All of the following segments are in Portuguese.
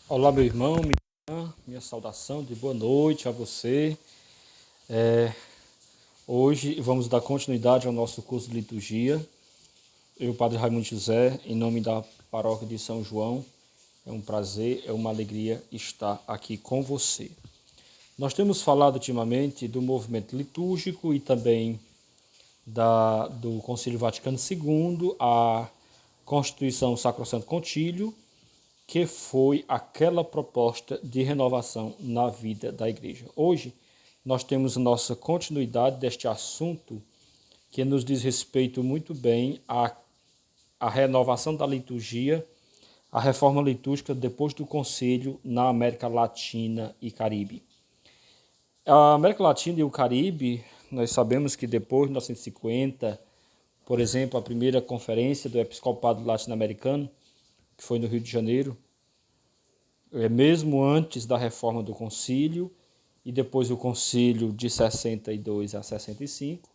Olá, meu irmão, minha irmã, minha saudação de boa noite a você. Hoje vamos dar continuidade ao nosso curso de liturgia. Eu, Padre Raimundo José, em nome da paróquia de São João, é um prazer, é uma alegria estar aqui com você. Nós temos falado ultimamente do movimento litúrgico e também do Concílio Vaticano II, a Constituição Sacrosanto Concílio, que foi aquela proposta de renovação na vida da igreja. Hoje, nós temos nossa continuidade deste assunto que nos diz respeito muito bem à renovação da liturgia, a reforma litúrgica depois do concílio na América Latina e Caribe. A América Latina e o Caribe, nós sabemos que depois de 1950, por exemplo, a primeira conferência do Episcopado Latino-Americano, que foi no Rio de Janeiro, mesmo antes da reforma do concílio e depois do concílio de 62 a 65,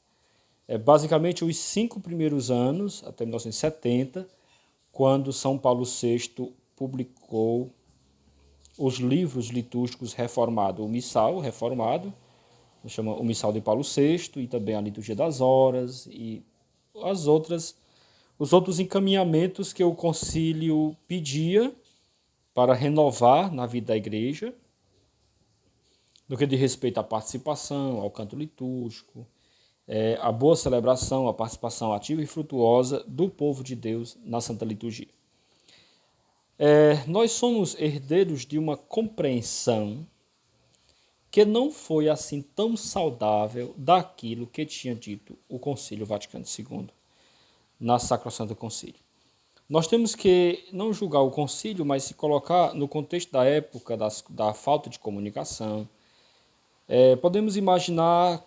basicamente os 5 primeiros anos, até 1970, quando São Paulo VI publicou os livros litúrgicos reformados, o Missal reformado, chama o Missal de Paulo VI, e também a Liturgia das Horas e os outros encaminhamentos que o concílio pedia para renovar na vida da igreja, no que diz respeito à participação, ao canto litúrgico, a boa celebração, a participação ativa e frutuosa do povo de Deus na Santa Liturgia. Nós somos herdeiros de uma compreensão que não foi assim tão saudável daquilo que tinha dito o Concílio Vaticano II na Sacrosanto Concílio. Nós temos que não julgar o concílio, mas se colocar no contexto da época, da falta de comunicação. Podemos imaginar,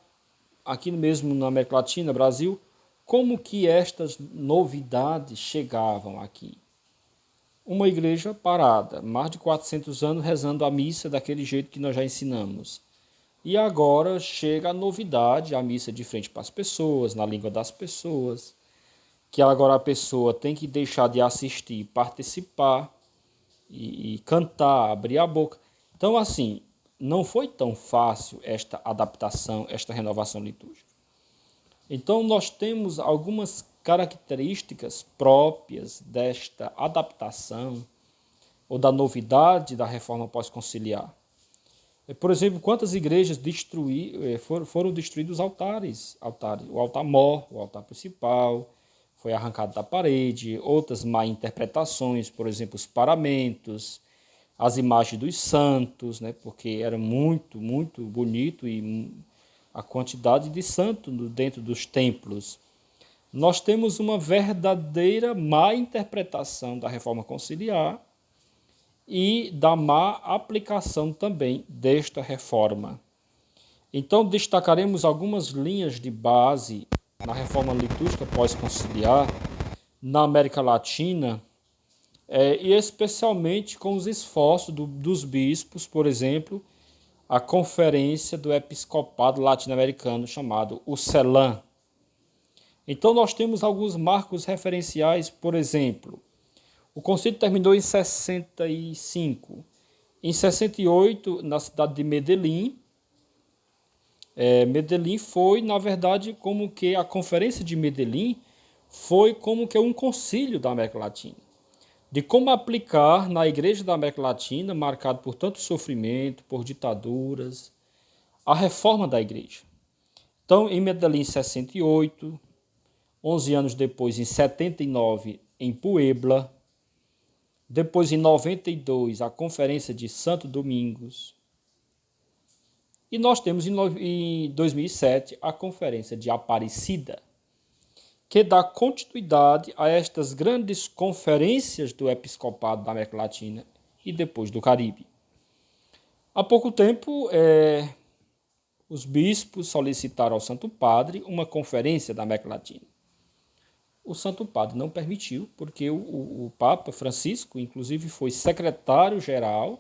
aqui mesmo na América Latina, Brasil, como que estas novidades chegavam aqui. Uma igreja parada, mais de 400 anos rezando a missa daquele jeito que nós já ensinamos. E agora chega a novidade, a missa de frente para as pessoas, na língua das pessoas, que agora a pessoa tem que deixar de assistir, participar e cantar, abrir a boca. Então, assim, não foi tão fácil esta adaptação, esta renovação litúrgica. Então, nós temos algumas características próprias desta adaptação ou da novidade da reforma pós-conciliar. Por exemplo, quantas igrejas foram destruídos os altares? O altar-mor, o altar principal, foi arrancado da parede, outras má interpretações, por exemplo, os paramentos, as imagens dos santos, né, porque era muito, muito bonito e a quantidade de santos dentro dos templos. Nós temos uma verdadeira má interpretação da reforma conciliar e da má aplicação também desta reforma. Então, destacaremos algumas linhas de base na reforma litúrgica pós-conciliar na América Latina, e especialmente com os esforços dos bispos, por exemplo, a conferência do episcopado latino-americano chamado o CELAM. Então nós temos alguns marcos referenciais, por exemplo, o concílio terminou em 65. Em 68, na cidade de Medellín, Medellín foi, na verdade, como que a conferência de Medellín foi como que um concílio da América Latina, de como aplicar na igreja da América Latina, marcado por tanto sofrimento, por ditaduras, a reforma da igreja. Então, em Medellín, em 68, 11 anos depois, em 79, em Puebla, depois, em 92, a Conferência de Santo Domingos. E nós temos, em 2007, a Conferência de Aparecida, que dá continuidade a estas grandes conferências do Episcopado da América Latina e depois do Caribe. Há pouco tempo, os bispos solicitaram ao Santo Padre uma conferência da América Latina. O Santo Padre não permitiu, porque o Papa Francisco, inclusive, foi secretário-geral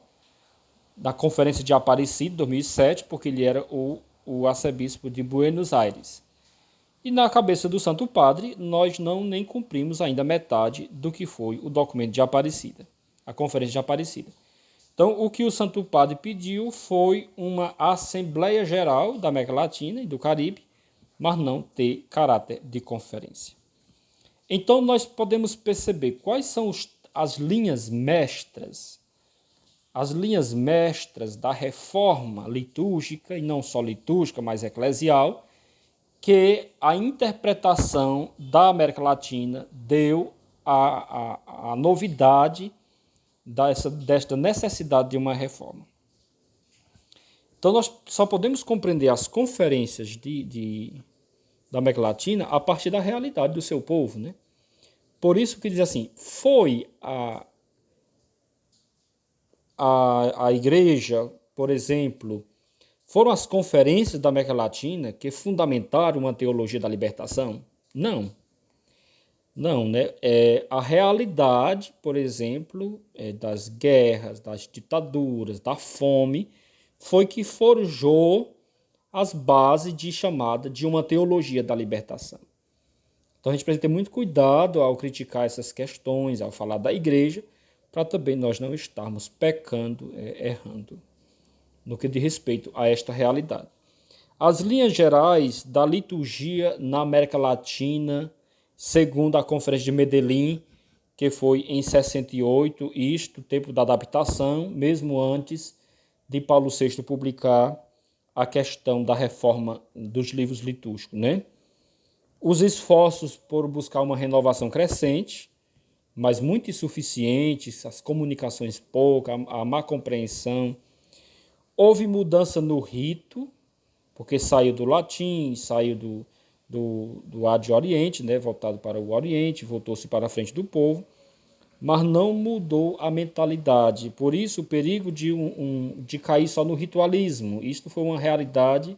da Conferência de Aparecida, em 2007, porque ele era o arcebispo de Buenos Aires. E na cabeça do Santo Padre, nós nem cumprimos ainda metade do que foi o documento de Aparecida, a Conferência de Aparecida. Então, o que o Santo Padre pediu foi uma Assembleia Geral da América Latina e do Caribe, mas não ter caráter de conferência. Então, nós podemos perceber quais são as linhas mestras, da reforma litúrgica, e não só litúrgica, mas eclesial, que a interpretação da América Latina deu a novidade desta necessidade de uma reforma. Então, nós só podemos compreender as conferências da América Latina a partir da realidade do seu povo, né? Por isso que diz assim, foi a igreja, por exemplo, foram as conferências da América Latina que fundamentaram uma teologia da libertação? Não. Não, né? A realidade, por exemplo, das guerras, das ditaduras, da fome, foi que forjou as bases de uma teologia da libertação. Então a gente precisa ter muito cuidado ao criticar essas questões, ao falar da igreja, para também nós não estarmos pecando, errando, no que diz respeito a esta realidade. As linhas gerais da liturgia na América Latina, segundo a Conferência de Medellín, que foi em 68, isto, tempo da adaptação, mesmo antes de Paulo VI publicar a questão da reforma dos livros litúrgicos, né? Os esforços por buscar uma renovação crescente, mas muito insuficientes, as comunicações poucas, a má compreensão. Houve mudança no rito, porque saiu do latim, saiu do Ad Oriente, né, voltado para o Oriente, voltou-se para a frente do povo, mas não mudou a mentalidade. Por isso, o perigo de cair só no ritualismo. Isto foi uma realidade,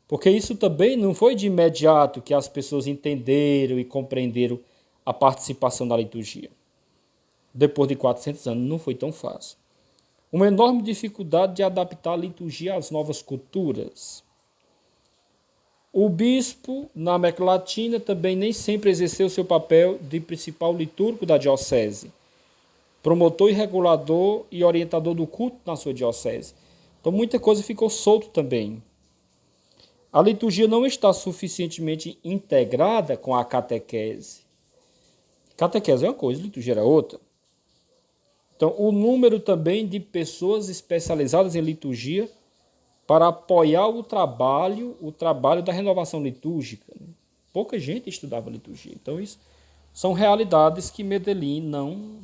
porque isso também não foi de imediato que as pessoas entenderam e compreenderam a participação da liturgia. Depois de 400 anos, não foi tão fácil. Uma enorme dificuldade de adaptar a liturgia às novas culturas. O bispo, na América Latina, também nem sempre exerceu seu papel de principal litúrgico da diocese, promotor e regulador e orientador do culto na sua diocese. Então, muita coisa ficou solto também. A liturgia não está suficientemente integrada com a catequese. Catequese é uma coisa, liturgia é outra. Então, o número também de pessoas especializadas em liturgia para apoiar o trabalho da renovação litúrgica. Pouca gente estudava liturgia. Então, isso são realidades que Medellín não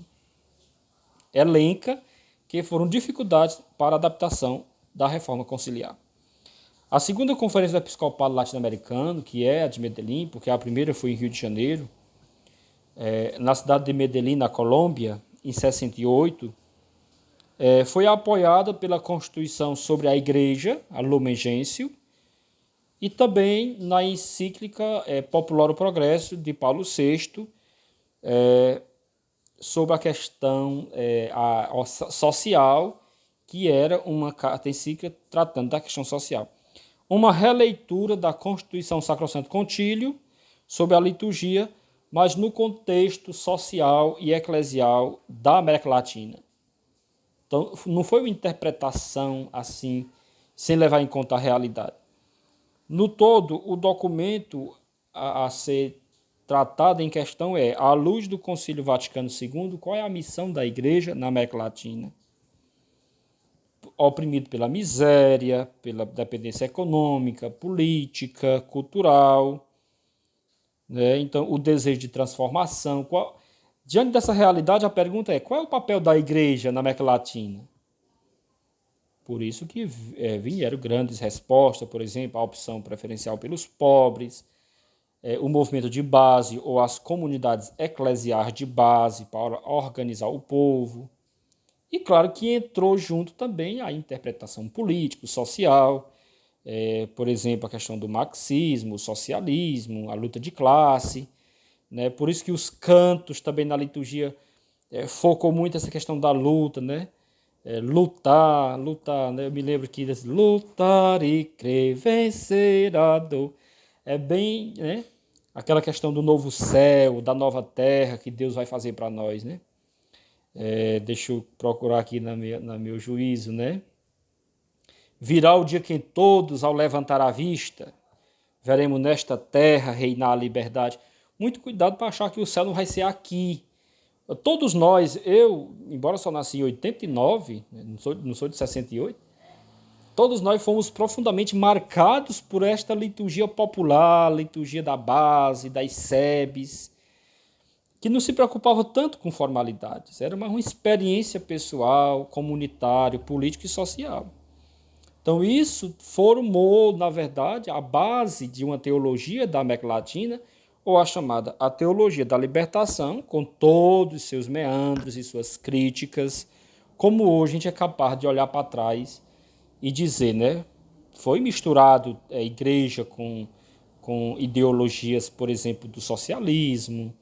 elenca, que foram dificuldades para a adaptação da reforma conciliar. A segunda conferência do episcopado latino-americano, que é a de Medellín, porque a primeira foi em Rio de Janeiro, na cidade de Medellín, na Colômbia, em 68, foi apoiada pela Constituição sobre a Igreja, a Lumen Gentium, e também na encíclica Popular o Progresso, de Paulo VI, sobre a questão social, que era uma carta encíclica tratando da questão social. Uma releitura da Constituição Sacrosanto Concílio sobre a liturgia, mas no contexto social e eclesial da América Latina. Então, não foi uma interpretação assim, sem levar em conta a realidade. No todo, o documento a ser tratado em questão é, à luz do Concílio Vaticano II, qual é a missão da Igreja na América Latina? Oprimido pela miséria, pela dependência econômica, política, cultural, né? Então, o desejo de transformação. Diante dessa realidade, a pergunta é, qual é o papel da Igreja na América Latina? Por isso que vieram grandes respostas, por exemplo, a opção preferencial pelos pobres, o movimento de base ou as comunidades eclesiais de base para organizar o povo. E claro que entrou junto também a interpretação política, social, por exemplo, a questão do marxismo, o socialismo, a luta de classe, né? Por isso que os cantos também na liturgia focou muito essa questão da luta, né? Lutar, né? Eu me lembro que diz, lutar e crer, vencer a dor. É bem, né? Aquela questão do novo céu, da nova terra que Deus vai fazer para nós, né? Deixa eu procurar aqui no meu juízo, né? Virá o dia que todos, ao levantar a vista, veremos nesta terra reinar a liberdade. Muito cuidado para achar que o céu não vai ser aqui. Todos nós, embora só nasci em 89, não sou de 68, todos nós fomos profundamente marcados por esta liturgia popular, liturgia da base, das SEBs, que não se preocupava tanto com formalidades. Era uma experiência pessoal, comunitária, política e social. Então isso formou, na verdade, a base de uma teologia da América Latina, ou a chamada a teologia da libertação, com todos os seus meandros e suas críticas, como hoje a gente é capaz de olhar para trás e dizer, né? Foi misturado a igreja com ideologias, por exemplo, do socialismo,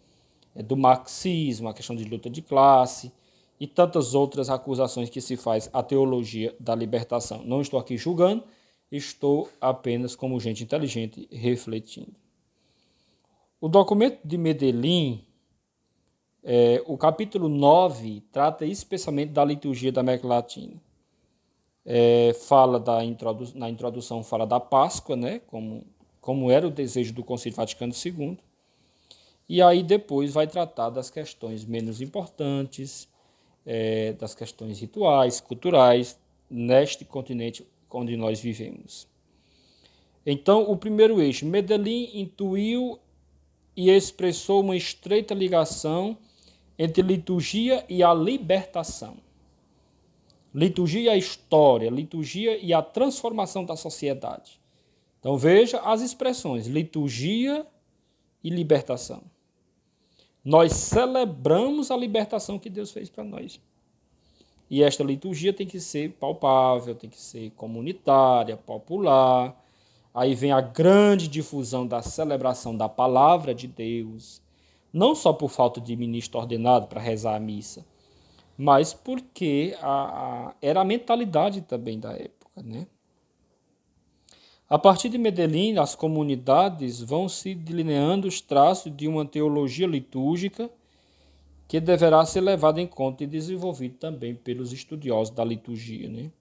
do marxismo, a questão de luta de classe e tantas outras acusações que se faz à teologia da libertação. Não estou aqui julgando, estou apenas como gente inteligente refletindo. O documento de Medellín, o capítulo 9, trata especialmente da liturgia da América Latina. Na introdução fala da Páscoa, né, como era o desejo do Concílio Vaticano II, e aí depois vai tratar das questões menos importantes, das questões rituais, culturais, neste continente onde nós vivemos. Então, o primeiro eixo, Medellín intuiu e expressou uma estreita ligação entre liturgia e a libertação. Liturgia e a história, liturgia e a transformação da sociedade. Então veja as expressões, liturgia e libertação. Nós celebramos a libertação que Deus fez para nós. E esta liturgia tem que ser palpável, tem que ser comunitária, popular. Aí vem a grande difusão da celebração da palavra de Deus, não só por falta de ministro ordenado para rezar a missa, mas porque era a mentalidade também da época, né? A partir de Medellín, as comunidades vão se delineando os traços de uma teologia litúrgica que deverá ser levada em conta e desenvolvida também pelos estudiosos da liturgia, né?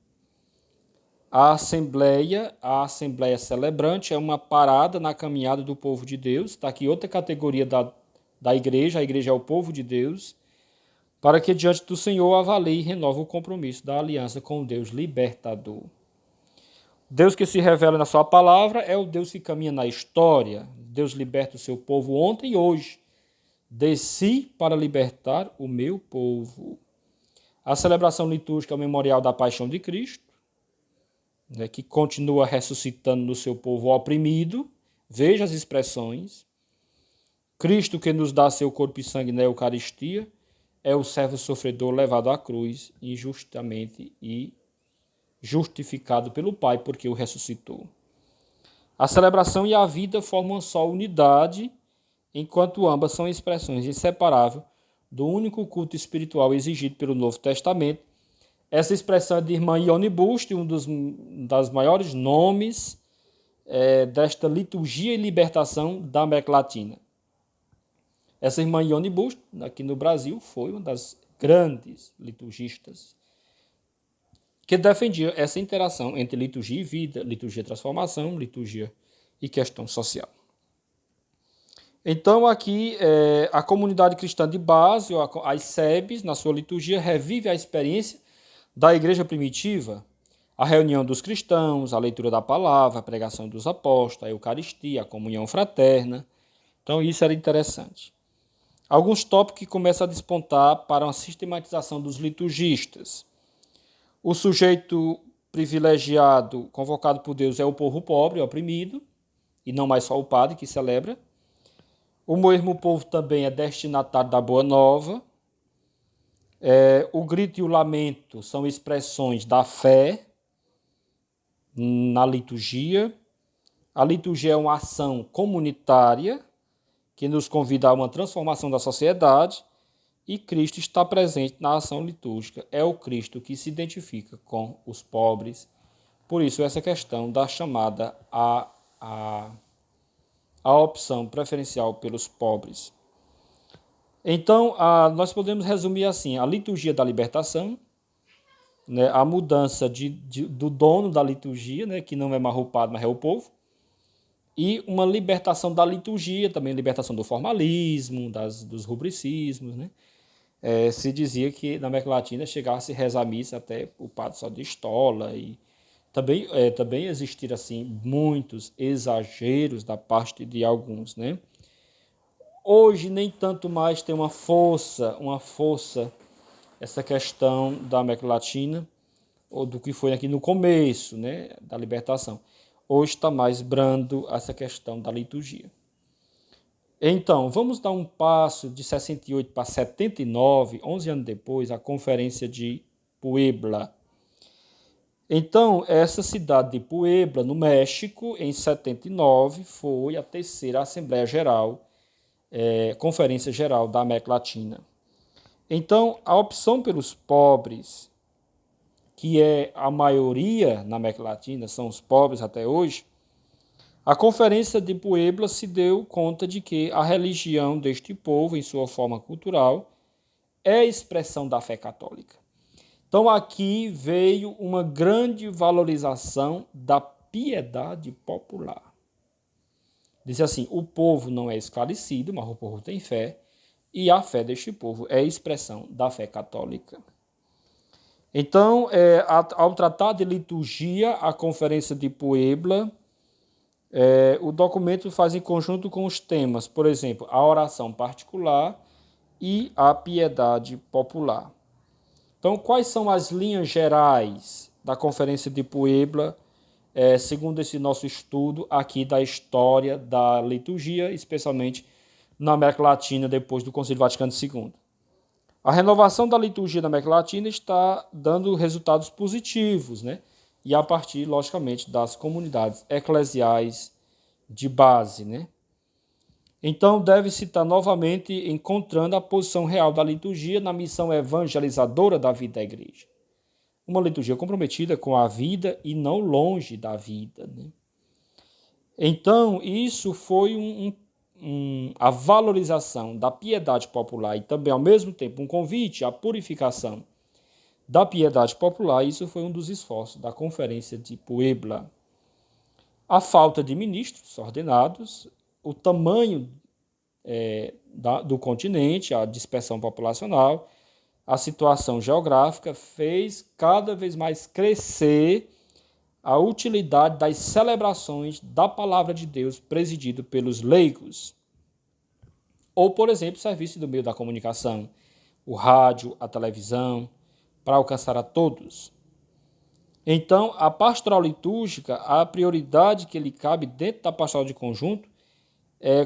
A Assembleia Celebrante é uma parada na caminhada do povo de Deus. Está aqui outra categoria da igreja, a igreja é o povo de Deus, para que diante do Senhor avalie e renove o compromisso da aliança com o Deus libertador. Deus que se revela na sua palavra é o Deus que caminha na história. Deus liberta o seu povo ontem e hoje. Desci para libertar o meu povo. A celebração litúrgica é o memorial da paixão de Cristo, né, que continua ressuscitando no seu povo oprimido. Veja as expressões. Cristo que nos dá seu corpo e sangue na Eucaristia é o servo sofredor levado à cruz injustamente e justificado pelo Pai porque o ressuscitou. A celebração e a vida formam só unidade, enquanto ambas são expressões inseparáveis do único culto espiritual exigido pelo Novo Testamento. Essa expressão é de irmã Ione Busto, das maiores nomes desta liturgia e libertação da América Latina. Essa irmã Ione Busto, aqui no Brasil, foi uma das grandes liturgistas que defendia essa interação entre liturgia e vida, liturgia e transformação, liturgia e questão social. Então, aqui, a comunidade cristã de base, as SEBs, na sua liturgia, revive a experiência da igreja primitiva, a reunião dos cristãos, a leitura da palavra, a pregação dos apóstolos, a Eucaristia, a comunhão fraterna. Então, isso era interessante. Alguns tópicos que começam a despontar para uma sistematização dos liturgistas. O sujeito privilegiado, convocado por Deus, é o povo pobre, oprimido, e não mais só o padre que celebra. O mesmo povo também é destinatário da Boa Nova. O grito e o lamento são expressões da fé na liturgia. A liturgia é uma ação comunitária que nos convida a uma transformação da sociedade e Cristo está presente na ação litúrgica. É o Cristo que se identifica com os pobres. Por isso, essa questão da chamada a opção preferencial pelos pobres. Então, nós podemos resumir assim, a liturgia da libertação, né, a mudança do dono da liturgia, né, que não é mais o padre, mas é o povo, e uma libertação da liturgia, também libertação do formalismo, dos rubricismos, né? Se dizia que na América Latina chegasse a rezar a missa até o padre só de estola, e também existiram assim, muitos exageros da parte de alguns, né? Hoje nem tanto mais tem uma força essa questão da América Latina, ou do que foi aqui no começo, né, da libertação. Hoje está mais brando essa questão da liturgia. Então, vamos dar um passo de 68 para 79, 11 anos depois, a Conferência de Puebla. Então, essa cidade de Puebla, no México, em 79, foi a terceira Assembleia Geral, Conferência Geral da América Latina. Então, a opção pelos pobres, que é a maioria na América Latina, são os pobres até hoje, a Conferência de Puebla se deu conta de que a religião deste povo, em sua forma cultural, é a expressão da fé católica. Então, aqui veio uma grande valorização da piedade popular. Diz assim, o povo não é esclarecido, mas o povo tem fé, e a fé deste povo é a expressão da fé católica. Então, ao tratar de liturgia, a Conferência de Puebla, o documento faz em conjunto com os temas, por exemplo, a oração particular e a piedade popular. Então, quais são as linhas gerais da Conferência de Puebla, segundo esse nosso estudo aqui da história da liturgia, especialmente na América Latina, depois do Concílio Vaticano II? A renovação da liturgia da América Latina está dando resultados positivos, né? E a partir, logicamente, das comunidades eclesiais de base, né? Então, deve-se estar novamente encontrando a posição real da liturgia na missão evangelizadora da vida da igreja. Uma liturgia comprometida com a vida e não longe da vida, né? Então, isso foi a valorização da piedade popular e também, ao mesmo tempo, um convite à purificação da piedade popular. Isso foi um dos esforços da Conferência de Puebla. A falta de ministros ordenados, o tamanho do continente, a dispersão populacional, a situação geográfica fez cada vez mais crescer a utilidade das celebrações da palavra de Deus presidido pelos leigos. Ou, por exemplo, o serviço do meio da comunicação, o rádio, a televisão, para alcançar a todos. Então, a pastoral litúrgica, a prioridade que lhe cabe dentro da pastoral de conjunto,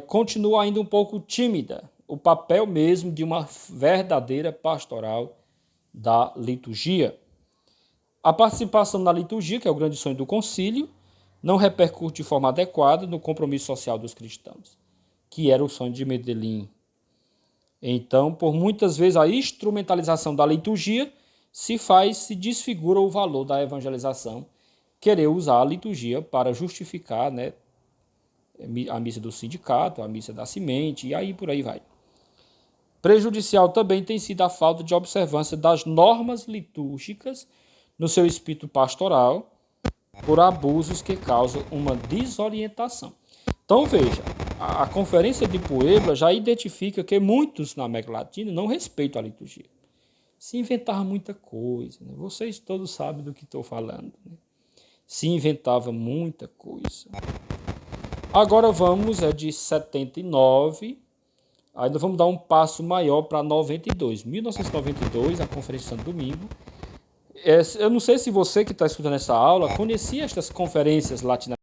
continua ainda um pouco tímida, o papel mesmo de uma verdadeira pastoral da liturgia. A participação na liturgia, que é o grande sonho do concílio, não repercute de forma adequada no compromisso social dos cristãos, que era o sonho de Medellín. Então, por muitas vezes, a instrumentalização da liturgia se desfigura o valor da evangelização, querer usar a liturgia para justificar, né, a missa do sindicato, a missa da semente, e aí por aí vai. Prejudicial também tem sido a falta de observância das normas litúrgicas no seu espírito pastoral, por abusos que causam uma desorientação. Então, veja, a Conferência de Puebla já identifica que muitos na América Latina não respeitam a liturgia. Se inventava muita coisa, né? Vocês todos sabem do que estou falando, né? Se inventava muita coisa. Agora vamos, de 79, ainda vamos dar um passo maior para 92. 1992, a Conferência de Santo Domingo. Eu não sei se você que está escutando essa aula conhecia estas conferências latino-americanas.